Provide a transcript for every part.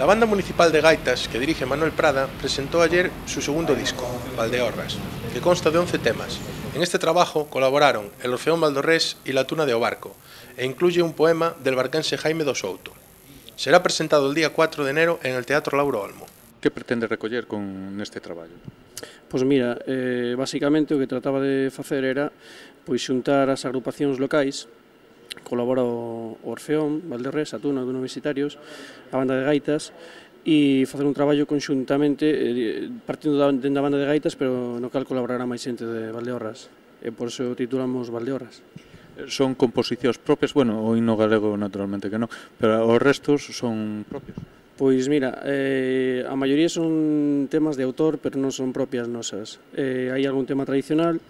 La Banda Municipal de Gaitas, que dirige Manuel Prada, presentó ayer su segundo disco, Valdeorras, que consta de 11 temas. En este trabajo colaboraron el Orfeón Valdorrés y la Tuna de Obarco, e incluye un poema del barquense Jaime do Souto. Será presentado el día 4 de enero en el Teatro Lauro Olmo. Que pretende recoller con este traballo? Pois mira, basicamente o que trataba de facer era xuntar as agrupacións locais. Colabora o Orfeón, Valderrés, a Tuna, Universitarios, a Banda de Gaitas, e facer un traballo conxuntamente partindo da banda de gaitas, pero no cal colaborará máis xente de Valdeorras, e por iso titulamos Valdeorras. Son composicións propias, bueno, o himno galego naturalmente que non, pero os restos son propios? Pois mira, a maioría son temas de autor, pero non son propias nosas. Hai algún tema tradicional.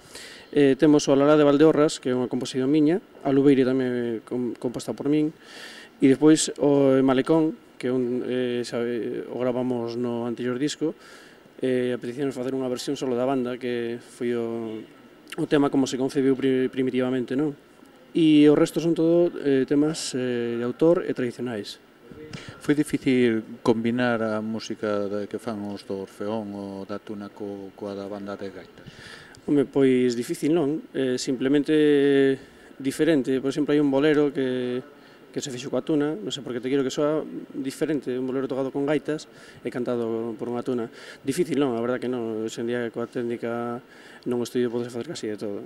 Temos o Alará de Valdeorras, que é unha composición miña, a Lubeire tamén composta por min, e despois o Malecón, que o gravamos no anterior disco, a petición de facer unha versión solo da banda, que foi o tema como se concebiu primitivamente, non? E o resto son todo temas de autor e tradicionais. Foi difícil combinar a música que fan os do Orfeón ou da Tuna coa da Banda de Gaitas? Home, pois difícil non, simplemente diferente. Por exemplo, hai un bolero que se fixo coa Tuna, non sei por que te quero que soa diferente, un bolero tocado con gaitas e cantado por unha Tuna. Difícil non, a verdad que non, hoxe en día coa técnica nun estudio podes facer casi de todo.